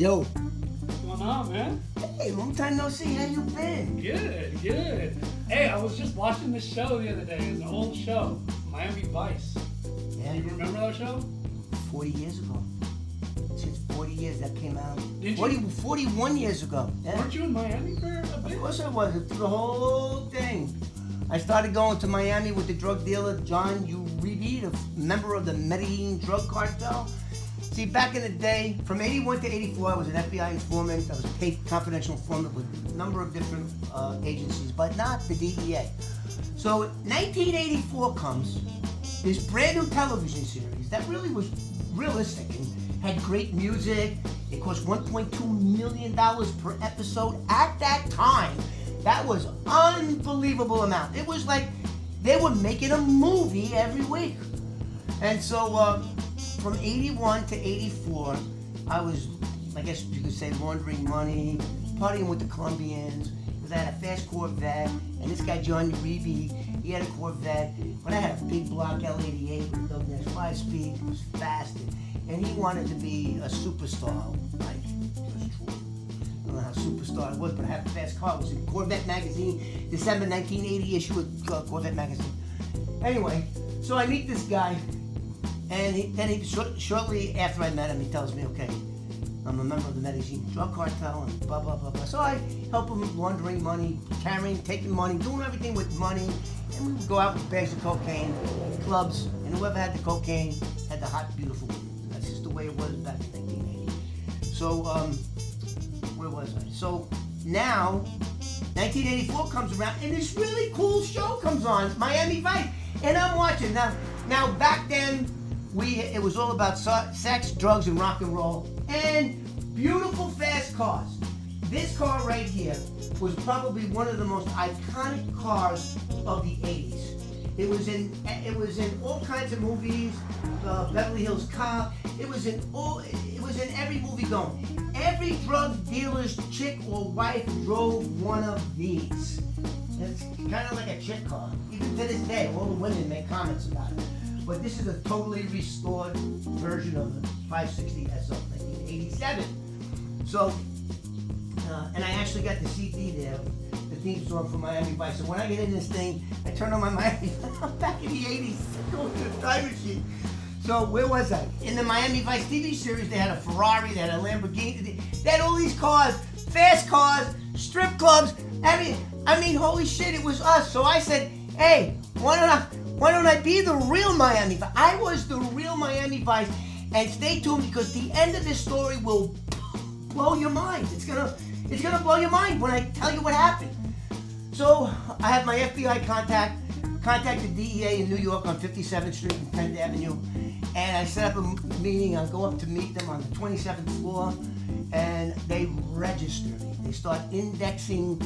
Yo. What's going on, man? Hey, long time no see. How you been? Good, good. Hey, I was just watching this show the other day. It's an old show, Miami Vice. Yeah. You remember that show? 40 years ago. Since 40 years that came out. Did 41 years ago. Yeah. Weren't you in Miami for a bit? Of course I was. Through the whole thing. I started going to Miami with the drug dealer John Uribe, a member of the Medellin drug cartel. See, back in the day, from 81 to 84, I was an FBI informant. I was a paid confidential informant with a number of different agencies, but not the DEA. So 1984 comes, this brand new television series that really was realistic and had great music. It cost $1.2 million per episode. At that time, that was unbelievable amount. It was like they were making a movie every week. And so from 81 to 84, I was, I guess you could say, laundering money, partying with the Colombians, because I had a fast Corvette, and this guy John Uribe, he had a Corvette, but I had a big block L88 with a 5-speed, it was fast, and he wanted to be a superstar, like, it was true. I don't know how superstar it was, but I had a fast car. It was in Corvette magazine, December 1980 issue of Corvette magazine. Anyway, so I meet this guy, and then shortly after I met him, he tells me, okay, I'm a member of the Medellin drug cartel, and blah, blah, blah, blah. So I help him laundering money, carrying, taking money, doing everything with money, and we would go out with bags of cocaine, clubs, and whoever had the cocaine had the hot, beautiful woman. That's just the way it was back in 1980. So, where was I? So now, 1984 comes around, and this really cool show comes on, Miami Vice, and I'm watching. Now back then, it was all about sex, drugs, and rock and roll, and beautiful fast cars. This car right here was probably one of the most iconic cars of the 80s. It was in all kinds of movies, Beverly Hills Cop. It was in every movie going. Every drug dealer's chick or wife drove one of these. It's kind of like a chick car. Even to this day, all the women make comments about it. But this is a totally restored version of the 560 SO 1987. So, and I actually got the CD there, the theme song for Miami Vice. So when I get in this thing, I turn on my Miami. I'm back in the 80s, going to the time machine. So where was I? In the Miami Vice TV series, they had a Ferrari, they had a Lamborghini, they had all these cars, fast cars, strip clubs. I mean, holy shit, it was us. So I said, hey, why don't I be the real Miami Vice? I was the real Miami Vice, and stay tuned because the end of this story will blow your mind. It's gonna blow your mind when I tell you what happened. So I have my FBI contacted DEA in New York on 57th Street and 10th Avenue, and I set up a meeting. I go up to meet them on the 27th floor, and they register me. They start indexing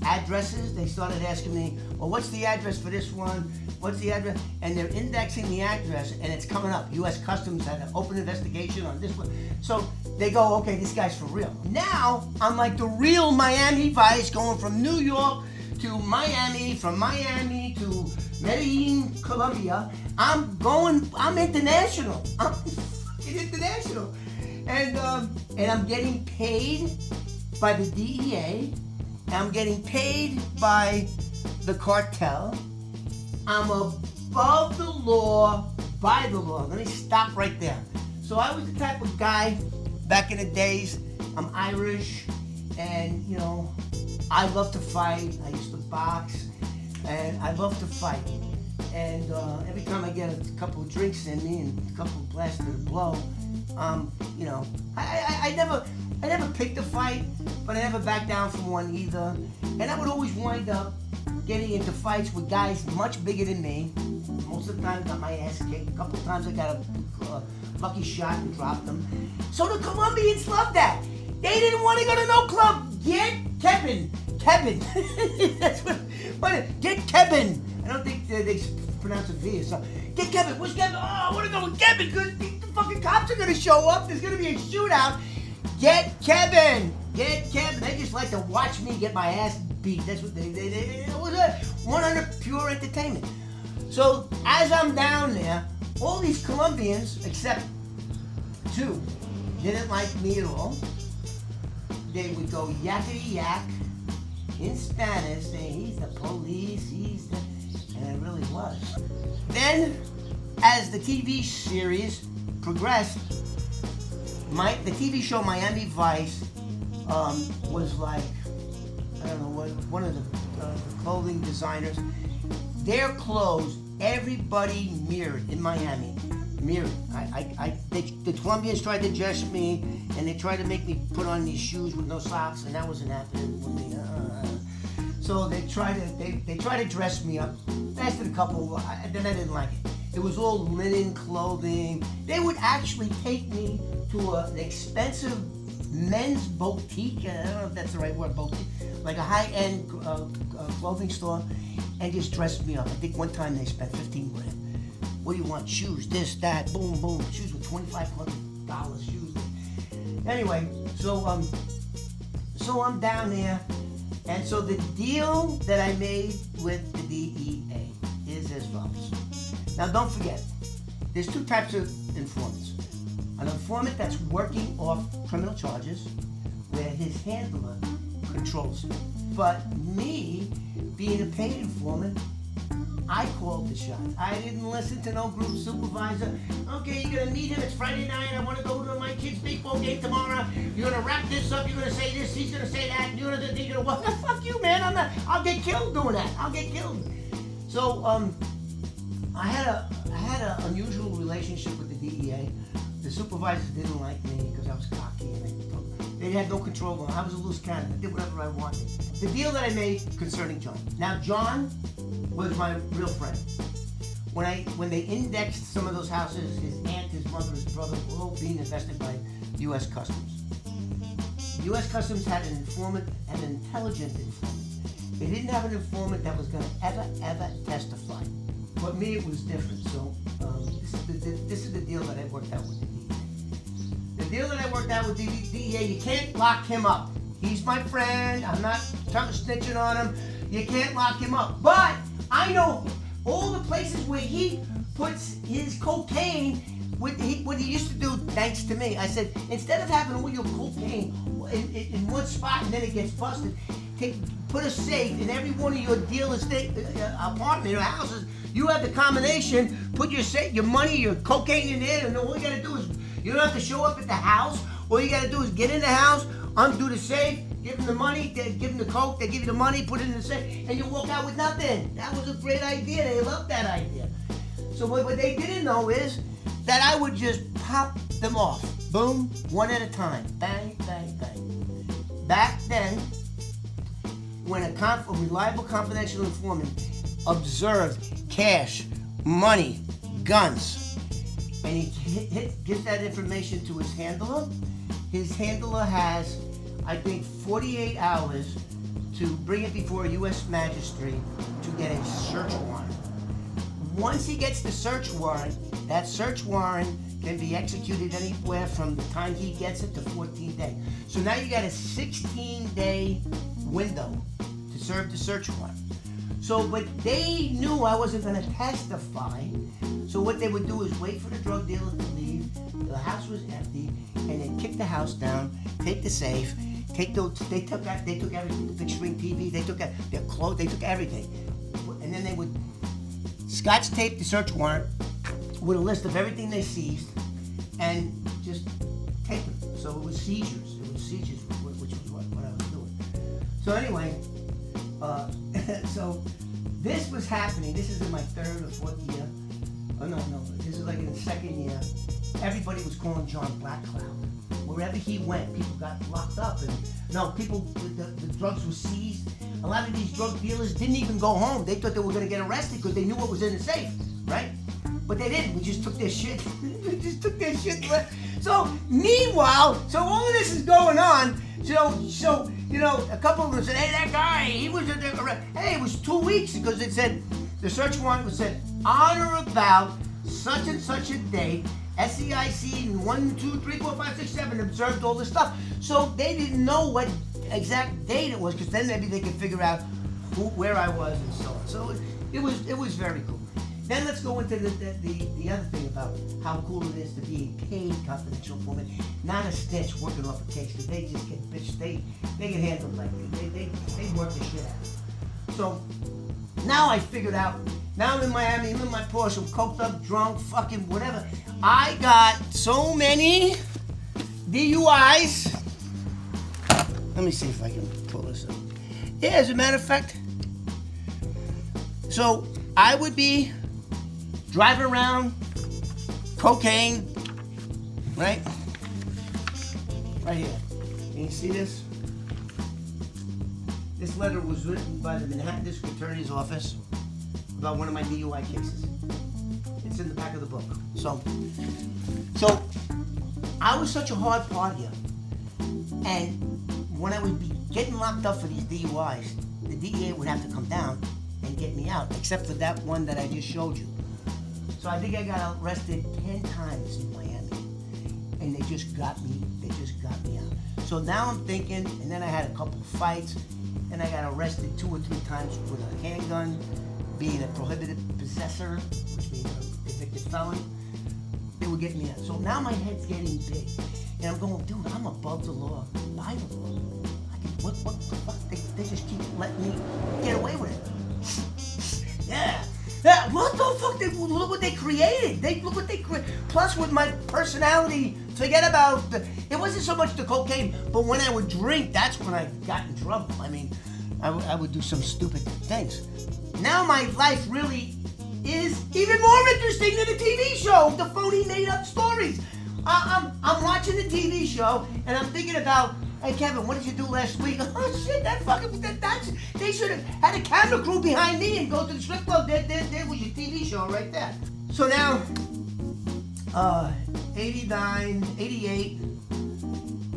addresses. They started asking me, well, what's the address for this one? What's the address? And they're indexing the address, and it's coming up. U.S. Customs had an open investigation on this one. So they go, okay, this guy's for real. Now, I'm like the real Miami Vice, going from New York to Miami, from Miami to Medellin, Colombia. I'm international. I'm fucking international. And I'm getting paid by the DEA. I'm getting paid by the cartel. I'm above the law, by the law. Let me stop right there. So I was the type of guy back in the days. I'm Irish, and you know, I love to fight. I used to box, and I love to fight. And every time I get a couple of drinks in me and a couple of blasts to the blow, you know, I never picked a fight, but I never backed down from one either. And I would always wind up getting into fights with guys much bigger than me. Most of the time, I got my ass kicked. A couple of times, I got a lucky shot and dropped them. So the Colombians loved that. They didn't want to go to no club. Get Kevin. That's what. Get Kevin. I don't think they pronounce it V or something. Get Kevin. Where's Kevin? Oh, I want to go with Kevin because the fucking cops are gonna show up. There's gonna be a shootout. Get Kevin. Get Kevin. They just like to watch me get my ass beat. That's what they it was a 100 pure entertainment. So as I'm down there, all these Colombians, except two, didn't like me at all. They would go yakety yak in Spanish, saying he's the police, and it really was. Then, as the TV series progressed, the TV show Miami Vice was like, I don't know, one of the clothing designers. Their clothes, everybody mirrored in Miami. Mirrored. The Colombians tried to dress me, and they tried to make me put on these shoes with no socks, and that wasn't happening with me. So they tried to dress me up. Lasted a couple, then I didn't like it. It was all linen clothing. They would actually take me to an expensive men's boutique. I don't know if that's the right word, boutique, like a high-end clothing store, and just dress me up. I think one time they spent $15 grand. What do you want? Shoes, this, that, boom, boom. Shoes with $2,500 shoes. Anyway, so I'm down there, and so the deal that I made with the DEA is as follows. Now, don't forget, there's two types of informants. An informant that's working off criminal charges, where his handler controls him. But me, being a paid informant, I called the shots. I didn't listen to no group supervisor. Okay, you're gonna meet him. It's Friday night. I want to go to my kid's baseball game tomorrow. You're gonna wrap this up. You're gonna say this. He's gonna say that. You're gonna what? Fuck you, man. I'll get killed doing that. I'll get killed. So I had an unusual relationship with the DEA. The supervisors didn't like me because I was cocky, and they had no control on me. I was a loose cannon. I did whatever I wanted. The deal that I made concerning John. Now, John was my real friend. When they indexed some of those houses, his aunt, his mother, his brother were all being invested by U.S. Customs. U.S. Customs had an informant, an intelligent informant. They didn't have an informant that was going to ever testify. But me, it was different. So this is the deal that I worked out with the DEA. The deal that I worked out with the DEA, you can't lock him up. He's my friend. I'm not snitching on him. You can't lock him up. But I know all the places where he puts his cocaine, what he used to do, thanks to me. I said, instead of having all your cocaine in one spot and then it gets busted, put a safe in every one of your dealer's apartment or houses. You have the combination, put your money, your cocaine in there, and all you gotta do is, you don't have to show up at the house. All you gotta do is get in the house, undo the safe, give them the money, give them the coke, they give you the money, put it in the safe, and you walk out with nothing. That was a great idea. They loved that idea. So what they didn't know is that I would just pop them off. Boom, one at a time. Bang, bang, bang. Back then, when a reliable confidential informant observed cash, money, guns, and he gives that information to his handler has, I think, 48 hours to bring it before a U.S. magistrate to get a search warrant. Once he gets the search warrant, that search warrant can be executed anywhere from the time he gets it to 14 days. So now you got a 16-day window to serve the search warrant. So, but they knew I wasn't going to testify. So what they would do is wait for the drug dealer to leave. The house was empty, and they'd kick the house down, take the safe, they took everything, the big screen TV, they took their clothes, they took everything. And then they would scotch tape the search warrant with a list of everything they seized and just tape them. So it was seizures. Which was what I was doing. So anyway, so this was happening. This is in my third or fourth year. Oh no, this is like in the second year. Everybody was calling John Black Cloud. Wherever he went, people got locked up, and the drugs were seized. A lot of these drug dealers didn't even go home. They thought they were going to get arrested because they knew what was in the safe, right? But they didn't. We just took their shit. So meanwhile, so all of this is going on. So a couple of them said, "Hey, that guy, he was arrested." Hey, it was 2 weeks because it said the search warrant was said on or about such and such a date. SEIC and 1, 2, 3, 4, 5, 6, 7 observed all this stuff. So they didn't know what exact date it was, because then maybe they could figure out where I was and so on. So it was very cool. Then let's go into the other thing about how cool it is to be a paid confidential informant, not a snitch working off a case, because they just get bitched. They get handled like they work the shit out. So now I figured out. Now I'm in Miami, I'm in my Porsche, I'm coked up, drunk, fucking whatever. I got so many DUIs. Let me see if I can pull this up. Yeah, as a matter of fact. So I would be driving around, cocaine, right? Right here. Can you see this? This letter was written by the Manhattan District Attorney's Office about one of my DUI cases. It's in the back of the book. So I was such a hard partier, and when I would be getting locked up for these DUIs, the DEA would have to come down and get me out, except for that one that I just showed you. So I think I got arrested 10 times in Miami, and they just got me out. So now I'm thinking, and then I had a couple of fights, and I got arrested 2 or 3 times with a handgun, being a prohibited possessor, which means a convicted felon. They would get me out. So now my head's getting big, and I'm going, dude, I'm above the law, by the law. What the fuck? They just keep letting me get away with it. Yeah. What the fuck? Look what they created. Look what they created. Plus, with my personality, forget about it wasn't so much the cocaine, but when I would drink, that's when I got in trouble. I mean, I would do some stupid things. Now my life really is even more interesting than the TV show, the phony made-up stories. I'm watching the TV show, and I'm thinking about, hey Kevin, what did you do last week? Oh shit, they should have had a camera crew behind me and go to the strip club. There was your TV show right there. So now, 89, 88,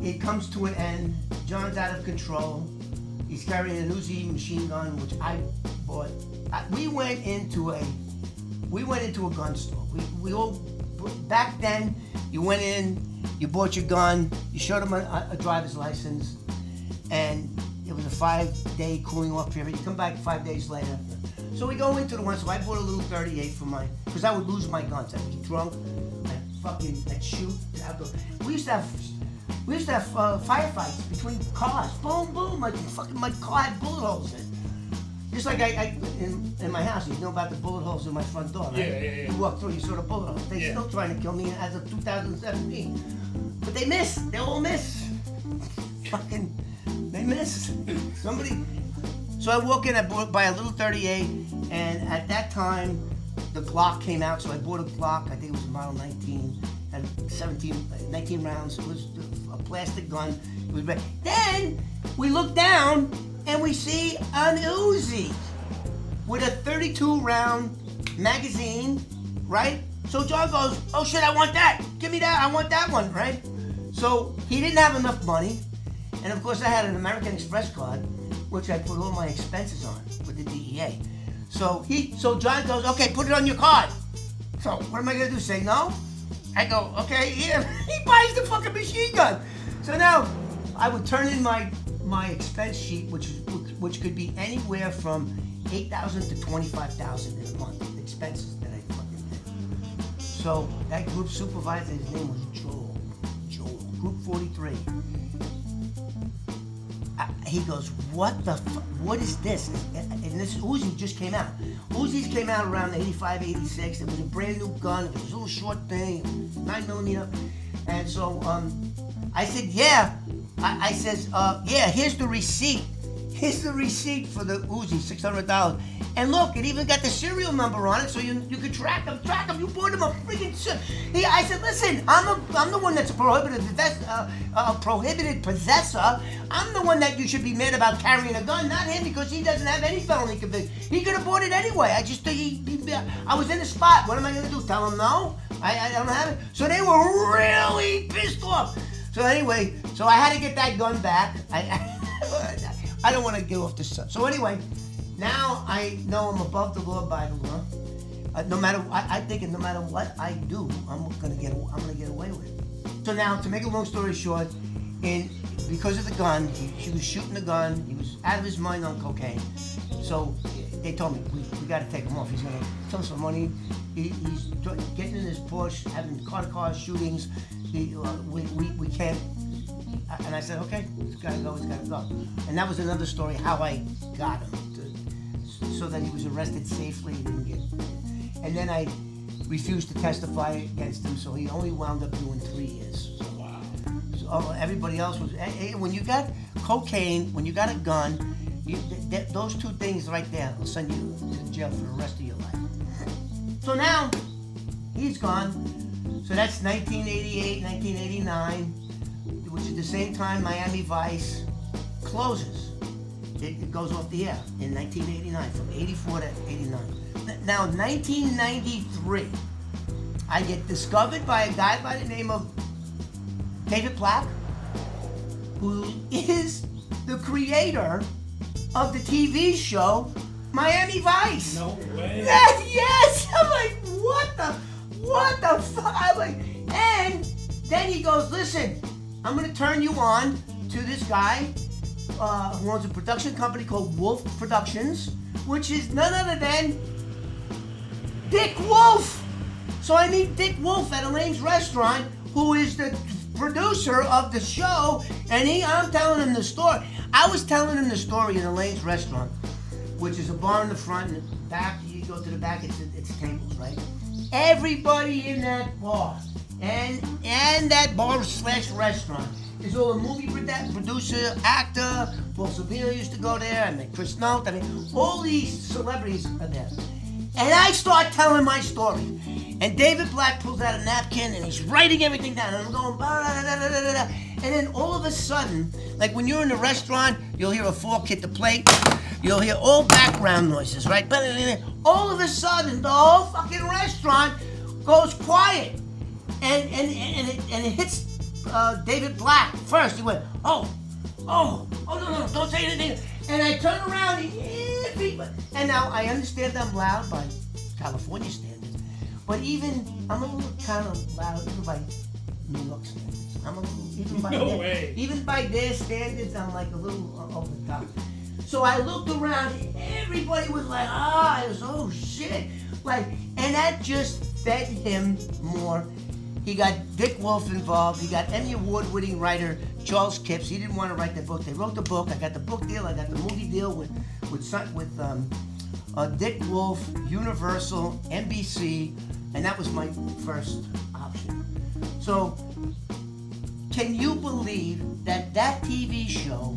it comes to an end. John's out of control. He's carrying an Uzi machine gun, which I bought. We went into a gun store. We all, back then, you went in, you bought your gun, you showed them a driver's license, and it was a 5-day cooling off period. You come back 5 days later. So we go into the one, so I bought a little 38 for because I would lose my guns. I'd be drunk, I'd shoot. We used to have firefights between cars. Boom, boom, my car had bullet holes in it. Just like in my house, you know about the bullet holes in my front door, right? Yeah. You walk through, you saw the bullet holes. They're still trying to kill me as of 2017. But they miss. They all miss. Fucking, they miss. Somebody. So I walk in, I buy a little 38, and at that time, the Glock came out, so I bought a Glock. I think it was a model 19, had 19 rounds. It was a plastic gun. It was red. Then we look down, and we see an Uzi with a 32-round magazine, right? So John goes, oh shit, I want that. Give me that, I want that one, right? So he didn't have enough money. And of course I had an American Express card, which I put all my expenses on with the DEA. So John goes, okay, put it on your card. So what am I gonna do, say no? I go, okay, here. He buys the fucking machine gun. So now I would turn in my expense sheet, which could be anywhere from $8,000 to $25,000 in a month, expenses that I fucking did. So that group supervisor, his name was Joel, Group 43. He goes, what is this? And this Uzi just came out. Uzis came out around 85, 86. It was a brand new gun. It was a little short thing, 9mm. And so I said, yeah. I says, yeah, here's the receipt. Here's the receipt for the Uzi, $600. And look, it even got the serial number on it, so you could track him. You bought him a freaking shit. I said, listen, I'm the one that's a prohibited possessor. I'm the one that you should be mad about carrying a gun, not him, because he doesn't have any felony conviction. He could have bought it anyway. I was in the spot. What am I gonna do? Tell him no? I don't have it. So they were really pissed off. So anyway, I had to get that gun back. I don't want to get off this stuff. So anyway, now I know I'm above the law, by the law. I think no matter what I do, I'm gonna get away with it. So now, to make a long story short, in because of the gun, he was shooting the gun. He was out of his mind on cocaine. So they told me, we got to take him off. He's going to kill some money. He's getting in his Porsche, having car shootings. We can't. And I said, okay, he's got to go. And that was another story how I got him so that he was arrested safely. He didn't get. And then I refused to testify against him, so he only wound up doing 3 years. So, Wow. So everybody else was. When you got cocaine, when you got a gun, those two things right there will send you to jail for the rest of your life. So now he's gone. So that's 1988, 1989, which is the same time Miami Vice closes. It goes off the air in 1989, from 84 to 89. Now, 1993, I get discovered by a guy by the name of David Black, who is the creator of the TV show Miami Vice. No way. Yes! I'm like, what the fuck? I'm like, and then he goes, listen, I'm gonna turn you on to this guy who owns a production company called Wolf Productions, which is none other than Dick Wolf. So I meet Dick Wolf at Elaine's restaurant, who is the producer of the show, and I'm telling him the story. I was telling him the story in Elaine's restaurant, which is a bar in the front and the back. You go to the back, it's tables, right? Everybody in that bar and that bar slash restaurant is all a movie producer, actor. Paul Sabino used to go there, and then Chris Note. I mean, all these celebrities are there. And I start telling my story. And David Black pulls out a napkin and he's writing everything down. And I'm going, da-da-da-da-da-da. And then all of a sudden, like when you're in a restaurant, you'll hear a fork hit the plate. You'll hear all background noises, right? All of a sudden, the whole fucking restaurant goes quiet. And it hits David Black first. He went, oh, no, don't say anything. And I turn around and now I understand I'm loud by California standards, but even I'm a little kind of loud even by New York standards. I'm a little even by their standards, I'm like a little over the top. So I looked around, and everybody was like, oh shit, like, and that just fed him more. He got Dick Wolf involved. He got Emmy Award-winning writer Charles Kipps. He didn't want to write the book. They wrote the book. I got the book deal. I got the movie deal with Dick Wolf, Universal, NBC, and that was my first option. So, can you believe that TV show,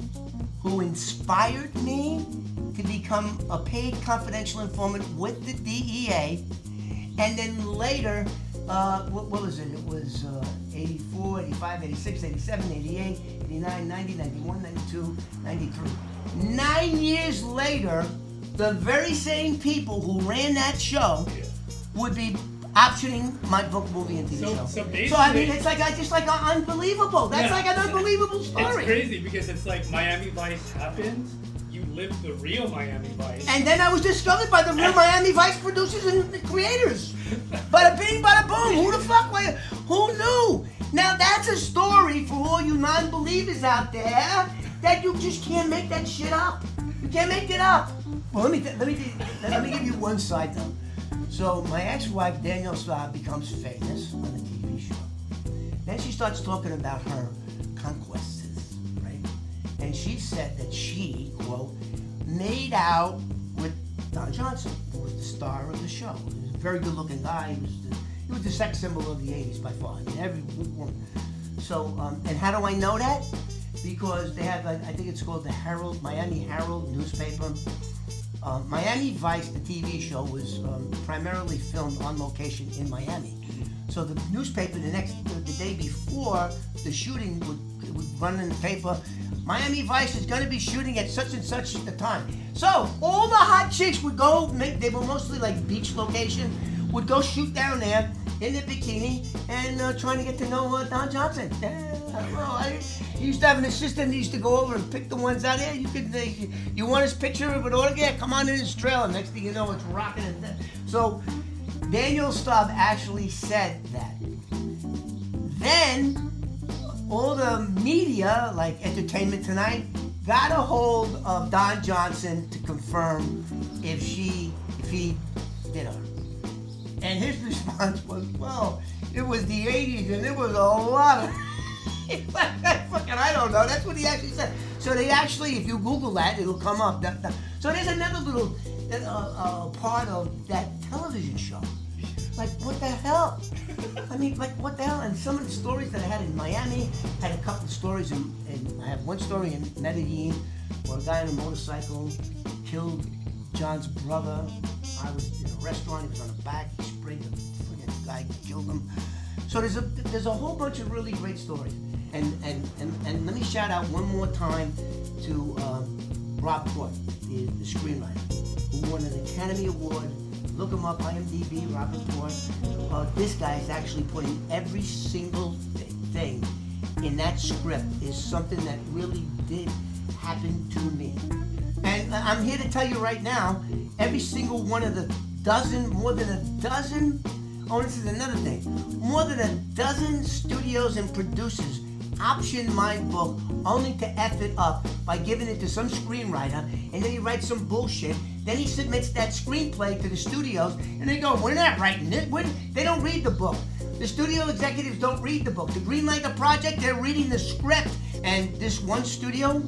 who inspired me to become a paid confidential informant with the DEA, and then later, what was it? It was 84, 85, 86, 87, 88, 89, 90, 91, 92, 93. 9 years later, the very same people who ran that show would be optioning my book, movie, and TV show. So basically, so I mean, it's like unbelievable. That's like an unbelievable story. It's crazy because it's like Miami Vice happened. You lived the real Miami Vice. And then I was discovered by the real Miami Vice producers and the creators. Bada bing, bada boom. Who the fuck? Who knew? Now that's a story for all you non-believers out there that you just can't make that shit up. You can't make it up. Well, let me give you one side though. So my ex-wife Danielle Saab becomes famous on the TV show. Then she starts talking about her conquests, right? And she said that she, quote, made out with Don Johnson, who was the star of the show. He was a very good-looking guy. He was the sex symbol of the 80s by far. I mean, every woman. So, and how do I know that? Because they have, I think it's called the Herald, Miami Herald newspaper. Miami Vice, the TV show, was primarily filmed on location in Miami. So the newspaper, the day before the shooting, would run in the paper. Miami Vice is going to be shooting at such and such a time. So all the hot chicks would go. They were mostly like beach location. Would go shoot down there in their bikini and trying to get to know Don Johnson. I don't know. He used to have an assistant. He used to go over and pick the ones out there. You want his picture of an autograph? Come on in his trailer. Next thing you know, it's rocking. So Danielle Staub actually said that. Then all the media, like Entertainment Tonight, got a hold of Don Johnson to confirm if he did her. And his response was, well, it was the 80s and there was a lot of... I don't know. That's what he actually said. So they actually, if you Google that, it'll come up. So there's another little part of that television show. Like, what the hell? I mean, like, what the hell? And some of the stories that I had in Miami, had a couple of stories I have one story in Medellin where a guy on a motorcycle killed John's brother. I was in a restaurant, he was on the back, he sprayed the friggin' guy, killed him. So there's a whole bunch of really great stories. And let me shout out one more time to Rob Court, the screenwriter, who won an Academy Award. Look him up, IMDb, Robert Court. This guy is actually putting every single thing in that script is something that really did happen to me. And I'm here to tell you right now, every single one of the more than a dozen, oh, this is another thing, more than a dozen studios and producers optioned my book only to F it up by giving it to some screenwriter, and then he writes some bullshit. Then he submits that screenplay to the studios, and they go, we're not writing it. They don't read the book. The studio executives don't read the book. To greenlight the project, they're reading the script. And this one studio,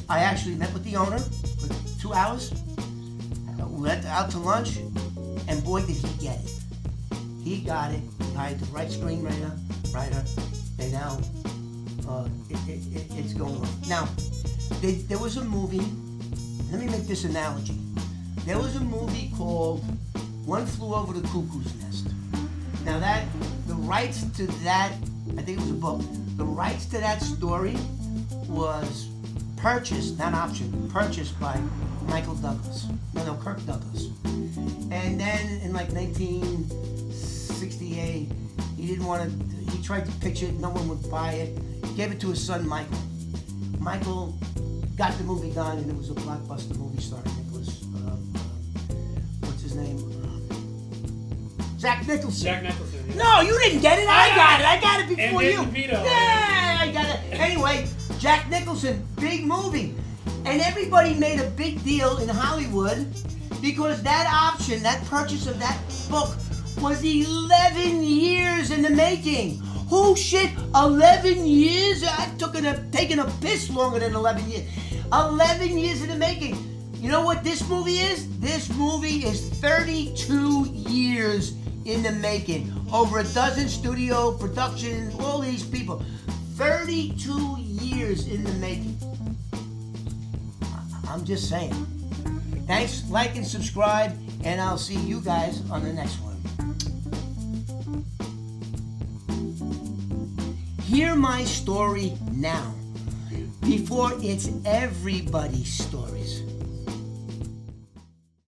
I actually met with the owner for 2 hours. We went out to lunch, and boy, did he get it. He got it. He hired the right screenwriter, and now it's going on. Now, there was a movie. Let me make this analogy. There was a movie called One Flew Over the Cuckoo's Nest. Now the rights to that, I think it was a book, the rights to that story was purchased, not optioned, purchased by Michael Douglas. No, Kirk Douglas. And then in like 1968, he tried to pitch it, no one would buy it. He gave it to his son, Michael. Michael got the movie done, and it was a blockbuster movie starring Nicholas, what's his name? Jack Nicholson. Jack Nicholson. Yeah. No, you didn't get it. I got it before you. DeVito. Yeah, I got it. Anyway, Jack Nicholson, big movie. And everybody made a big deal in Hollywood because that option, that purchase of that book was 11 years in the making. Oh shit, 11 years? I've taken a piss longer than 11 years. 11 years in the making. You know what this movie is? This movie is 32 years in the making. Over a dozen studio productions, all these people. 32 years in the making. I'm just saying. Thanks, like and subscribe, and I'll see you guys on the next one. Hear my story now, before it's everybody's stories.